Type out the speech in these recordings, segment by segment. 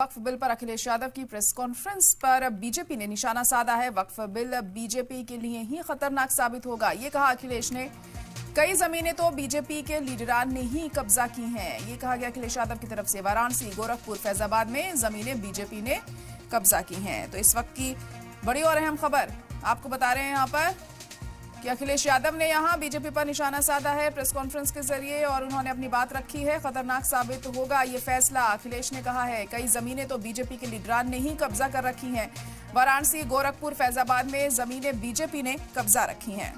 वक्फ bill पर अखिलेश यादव की press conference पर बीजेपी ने निशाना साधा है। वक्फ बिल बीजेपी के लिए ही खतरनाक साबित होगा, ये कहा अखिलेश ने। कई जमीनें तो बीजेपी के लीडरान ने ही कब्जा की हैं, ये कहा गया अखिलेश यादव की तरफ से। वाराणसी, गोरखपुर, फैजाबाद में जमीनें बीजेपी ने कब्जा की हैं। तो इस वक्त की बड़ी और अहम खबर आपको बता रहे हैं यहाँ पर कि अखिलेश यादव ने यहां बीजेपी पर निशाना साधा है प्रेस कॉन्फ्रेंस के जरिए और उन्होंने अपनी बात रखी है। खतरनाक साबित होगा ये फैसला, अखिलेश ने कहा है। कई जमीनें तो बीजेपी के लीडरान ने ही कब्जा कर रखी हैं। वाराणसी, गोरखपुर, फैजाबाद में जमीनें बीजेपी ने कब्जा रखी हैं।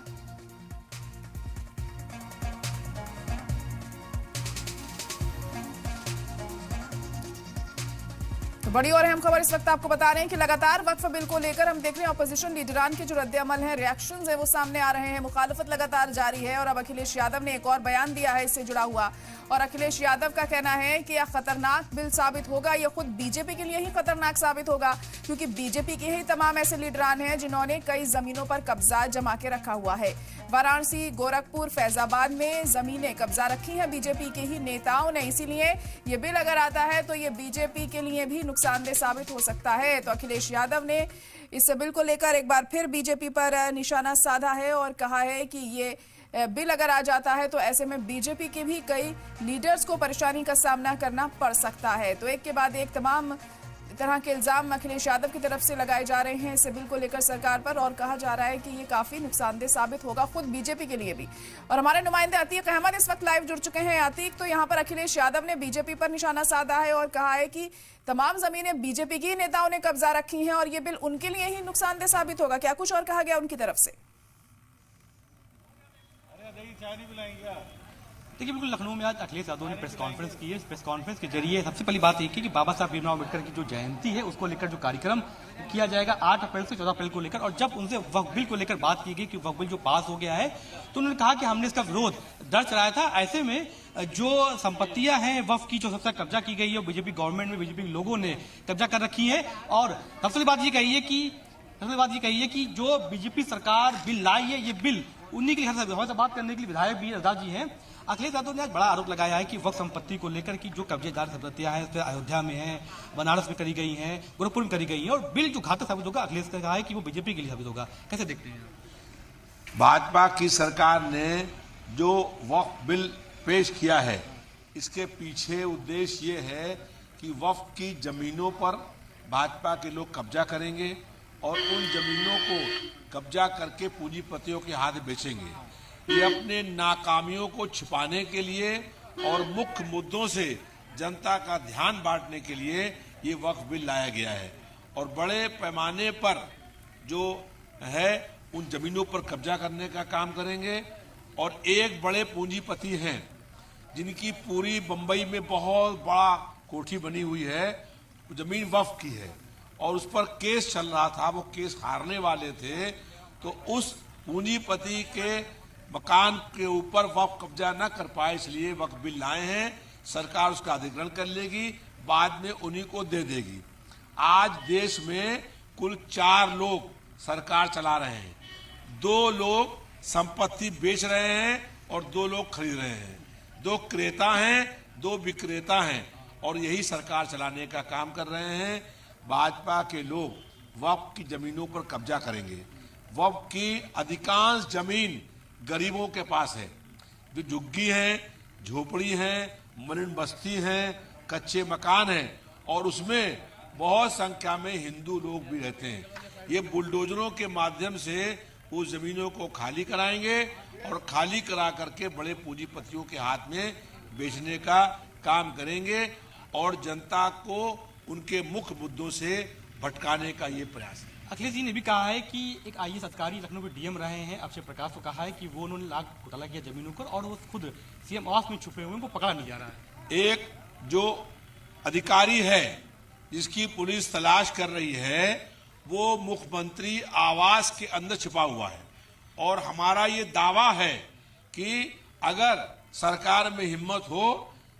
बड़ी और अहम खबर इस वक्त आपको बता रहे हैं कि लगातार वक्फ बिल को लेकर हम देख रहे हैं अपोजिशन लीडरान के जो रद्द-ए-अमल है, रिएक्शंस है, वो सामने आ रहे हैं। मुखालफत लगातार जारी है और अब अखिलेश यादव ने एक और बयान दिया है इससे जुड़ा हुआ। और अखिलेश यादव का कहना है कि यह खतरनाक बिल साबित होगा, यह खुद बीजेपी के लिए ही खतरनाक साबित होगा, क्योंकि बीजेपी के ही तमाम ऐसे लीडरान हैं जिन्होंने कई जमीनों पर कब्जा जमा के रखा हुआ है। वाराणसी, गोरखपुर, फैजाबाद में जमीनें कब्जा रखी हैं बीजेपी के ही नेताओं ने। इसीलिए ये बिल अगर आता है तो ये बीजेपी के लिए भी नुकसानदेह साबित हो सकता है। तो अखिलेश यादव ने इस बिल को लेकर एक बार फिर बीजेपी पर निशाना साधा है और कहा है कि ये बिल अगर आ जाता है तो ऐसे में बीजेपी के भी कई लीडर्स को परेशानी का सामना करना पड़ सकता है। तो एक के बाद एक तमाम तरह के इल्जाम अखिलेश यादव की तरफ से लगाए जा रहे हैं इस बिल को लेकर सरकार पर और कहा जा रहा है कि ये काफी नुकसानदेह साबित होगा खुद बीजेपी के लिए भी। और हमारे नुमाइंदे अतीक अहमद इस वक्त लाइव जुड़ चुके हैं। अतीक, तो यहाँ पर अखिलेश यादव ने बीजेपी पर निशाना साधा है और कहा है कि तमाम जमीनें बीजेपी की नेताओं ने कब्जा रखी हैं और ये बिल उनके लिए ही नुकसानदेह साबित होगा, क्या कुछ और कहा गया उनकी तरफ से? देखिए, बिल्कुल लखनऊ में आज अखिलेश यादव ने प्रेस कॉन्फ्रेंस की है। इस प्रेस कॉन्फ्रेंस के जरिए सबसे पहली बात एक है कि बाबा साहब भीमराव अम्बेडकर की जो जयंती है उसको लेकर जो कार्यक्रम किया जाएगा 8 अप्रैल से 14 अप्रैल को लेकर, और जब उनसे वक्फ बिल को लेकर बात की गई कि वक्फ बिल जो पास हो गया है तो उन्होंने कहा कि हमने इसका विरोध दर्ज कराया था। ऐसे में जो संपत्तियां हैं वक्फ की जो सबसे कब्जा की गई है बीजेपी गवर्नमेंट में बीजेपी के लोगों ने कब्जा कर रखी है। और सबसे बात ये कही है कि जो बीजेपी सरकार बिल लाई है ये बिल उन्हीं के लिए हमारे से बात करने के लिए विधायक भी रजा जी हैं। अखिलेश यादव ने आज बड़ा आरोप लगाया है कि वक्फ संपत्ति को लेकर की जो कब्जेदार संपत्तियां हैं अयोध्या में हैं, बनारस में करी गई हैं, गोरखपुर में करी गई हैं, और बिल जो घातक साबित होगा अखिलेश ने कहा है कि वो बीजेपी के लिए साबित होगा। कैसे देखते हैं? भाजपा की सरकार ने जो वक्फ बिल पेश किया है इसके पीछे उद्देश्य ये है कि वक्फ की जमीनों पर भाजपा के लोग कब्जा करेंगे और उन जमीनों को कब्जा करके पूंजीपतियों के हाथ बेचेंगे। ये अपने नाकामियों को छिपाने के लिए और मुख्य मुद्दों से जनता का ध्यान बांटने के लिए ये वक्फ बिल लाया गया है और बड़े पैमाने पर जो है उन जमीनों पर कब्जा करने का काम करेंगे। और एक बड़े पूंजीपति हैं जिनकी पूरी बंबई में बहुत बड़ा कोठी बनी हुई है, जमीन वक्फ की है और उस पर केस चल रहा था, वो केस हारने वाले थे, तो उस पूंजीपति के मकान के ऊपर वक्फ कब्जा न कर पाए, इसलिए वक्फ बिल लाए हैं। सरकार उसका अधिग्रहण कर लेगी, बाद में उन्हीं को दे देगी। आज देश में कुल 4 लोग सरकार चला रहे हैं, 2 लोग संपत्ति बेच रहे हैं और 2 लोग खरीद रहे हैं, 2 क्रेता हैं, 2 विक्रेता हैं और यही सरकार चलाने का काम कर रहे हैं। भाजपा के लोग वक्फ की जमीनों पर कब्जा करेंगे। वक्फ की अधिकांश जमीन गरीबों के पास है, जो झुग्गी हैं, झोपड़ी हैं, मलिन बस्ती हैं, कच्चे मकान हैं और उसमें बहुत संख्या में हिंदू लोग भी रहते हैं। ये बुलडोजरों के माध्यम से उस जमीनों को खाली कराएंगे और खाली करा करके बड़े पूंजीपतियों के हाथ में बेचने का काम करेंगे और जनता को उनके मुख्य मुद्दों से भटकाने का ये प्रयास है। अखिलेश जी ने भी कहा है कि एक आईएएस अधिकारी लखनऊ के डीएम रहे हैं अक्षय प्रकाश को कहा है कि वो उन्होंने लाख घोटाला किया जमीनों पर और वो खुद सीएम आवास में छुपे हुए, उनको पकड़ा नहीं जा रहा है। एक जो अधिकारी है जिसकी पुलिस तलाश कर रही है वो मुख्यमंत्री आवास के अंदर छिपा हुआ है और हमारा ये दावा है कि अगर सरकार में हिम्मत हो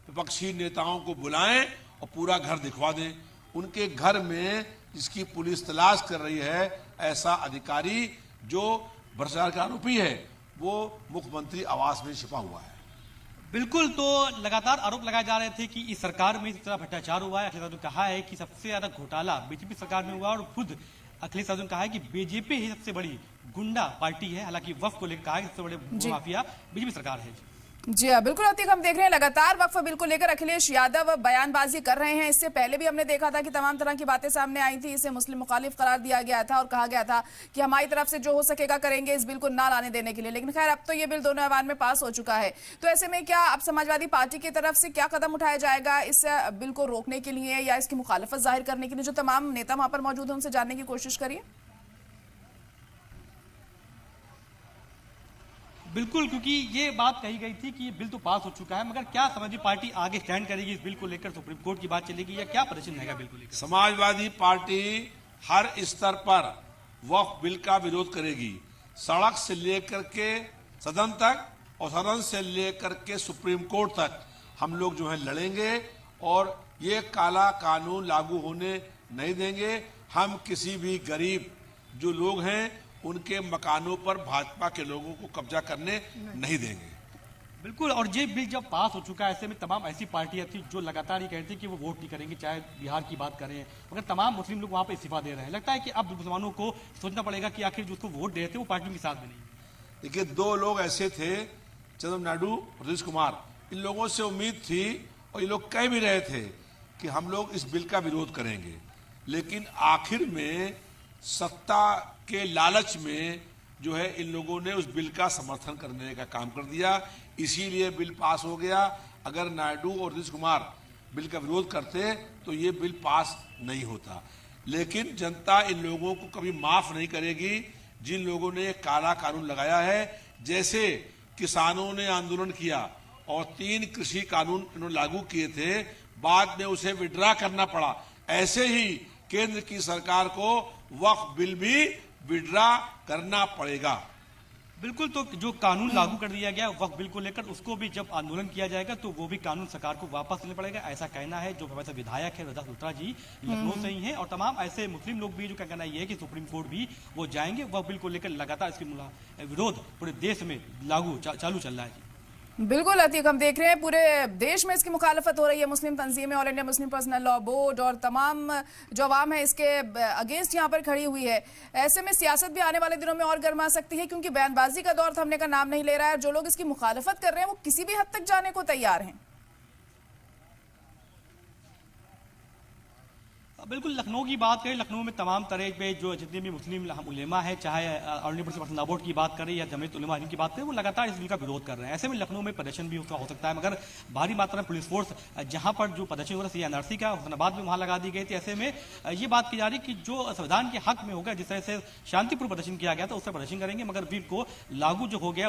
विपक्षी नेताओं को बुलाएं और पूरा घर दिखवा दें। उनके घर में जिसकी पुलिस तलाश कर रही है ऐसा अधिकारी जो भ्रष्टाचार का आरोपी है वो मुख्यमंत्री आवास में छिपा हुआ है। बिल्कुल, तो लगातार आरोप लगाए जा रहे थे कि इस सरकार में इस तरह भ्रष्टाचार हुआ है। अखिलेश यादव ने कहा है कि सबसे ज्यादा घोटाला बीजेपी सरकार में हुआ और खुद अखिलेश यादव ने कहा है कि बीजेपी ही सबसे बड़ी गुंडा पार्टी है। हालांकि वक्फ को लेकर कहा है कि सबसे बड़े माफिया बीजेपी सरकार है। जी हाँ, बिल्कुल अतीक, हम देख रहे हैं लगातार वक्फ बिल को लेकर अखिलेश यादव बयानबाजी कर रहे हैं। इससे पहले भी हमने देखा था कि तमाम तरह की बातें सामने आई थी। इसे मुस्लिम मुखालिफ करार दिया गया था और कहा गया था कि हमारी तरफ से जो हो सकेगा करेंगे इस बिल को ना लाने देने के लिए। लेकिन खैर, अब तो ये बिल दोनों ऐवान में पास हो चुका है। तो ऐसे में क्या अब समाजवादी पार्टी की तरफ से क्या कदम उठाया जाएगा इस बिल को रोकने के लिए या इसकी मुखालफत जाहिर करने के लिए? जो तमाम नेता वहां पर मौजूद है उनसे जानने की कोशिश करिए। बिल्कुल, क्योंकि ये बात कही गई थी कि ये बिल तो पास हो चुका है, मगर क्या समाजवादी पार्टी आगे स्टैंड करेगी इस बिल को लेकर? सुप्रीम कोर्ट की बात चलेगी या क्या प्रदर्शन रहेगा बिल को लेकर? समाजवादी पार्टी हर स्तर पर वक्फ बिल का विरोध करेगी, सड़क से लेकर के सदन तक और सदन से लेकर के सुप्रीम कोर्ट तक हम लोग जो है लड़ेंगे और ये काला कानून लागू होने नहीं देंगे। हम किसी भी गरीब जो लोग हैं उनके मकानों पर भाजपा के लोगों को कब्जा करने नहीं देंगे। बिल्कुल, और ये बिल जब पास हो चुका है, ऐसे में तमाम ऐसी पार्टियां थी जो लगातार ये कहती कि वो वोट नहीं करेंगे, चाहे बिहार की बात करें, मगर तमाम मुस्लिम लोग वहां पर इस्तीफा दे रहे हैं। लगता है कि अब मुसलमानों को सोचना पड़ेगा कि आखिर जो उसको वोट दे रहे थे वो पार्टी के साथ में नहीं। देखिए, दो लोग ऐसे थे, चंद्रबाबू नायडू और नीतीश कुमार। इन लोगों से उम्मीद थी और ये लोग कह भी रहे थे कि हम लोग इस बिल का विरोध करेंगे, लेकिन आखिर में सत्ता के लालच में जो है इन लोगों ने उस बिल का समर्थन करने का काम कर दिया, इसीलिए बिल पास हो गया। अगर नायडू और नीतीश कुमार बिल का विरोध करते तो ये बिल पास नहीं होता। लेकिन जनता इन लोगों को कभी माफ नहीं करेगी जिन लोगों ने काला कानून लगाया है। जैसे किसानों ने आंदोलन किया और 3 कृषि कानून इन्होंने लागू किए थे, बाद में उसे विड्रा करना पड़ा, ऐसे ही केंद्र की सरकार को वक्फ बिल भी विड्रा करना पड़ेगा। बिल्कुल, तो जो कानून लागू कर दिया गया वक्फ बिल को लेकर, उसको भी जब आंदोलन किया जाएगा तो वो भी कानून सरकार को वापस लेना पड़ेगा, ऐसा कहना है जो प्रोफेसर विधायक है रजा लुथरा जी लखनऊ से ही है। और तमाम ऐसे मुस्लिम लोग भी जो कहना ये है कि सुप्रीम कोर्ट भी वो जाएंगे। वक्फ बिल को लेकर लगातार इसकी विरोध पूरे देश में चालू चल रहा है। बिल्कुल अतीक, हम देख रहे हैं पूरे देश में इसकी मुखालफत हो रही है। मुस्लिम तंजीमें, All India Muslim Personal Law Board और तमाम जो आवाम है इसके अगेंस्ट यहाँ पर खड़ी हुई है। ऐसे में सियासत भी आने वाले दिनों में और गर्मा सकती है, क्योंकि बयानबाजी का दौर थमने का नाम नहीं ले रहा है। जो लोग इसकी मुखालफत कर रहे हैं वो किसी भी हद तक जाने को तैयार हैं। बिल्कुल, लखनऊ की बात करें, लखनऊ में तमाम तरह पे जो जितने भी मुस्लिम उलेमा है, चाहे all India Muslim Personal Law board की बात करें या जमीयत उलेमा की बात करें, वो लगातार इस बिल का विरोध कर रहे हैं। ऐसे में लखनऊ में प्रदर्शन भी हो सकता है, मगर भारी मात्रा में पुलिस फोर्स जहां पर जो प्रदर्शन हो रहा है एनआरसी का हुसैनाबाद में वहां लगा दी गई थी। ऐसे में ये बात की जा रही कि जो संविधान के हक में होगा, जिस तरह से शांतिपूर्ण प्रदर्शन किया गया था उस पर प्रदर्शन करेंगे, मगर बिल को लागू जो हो गया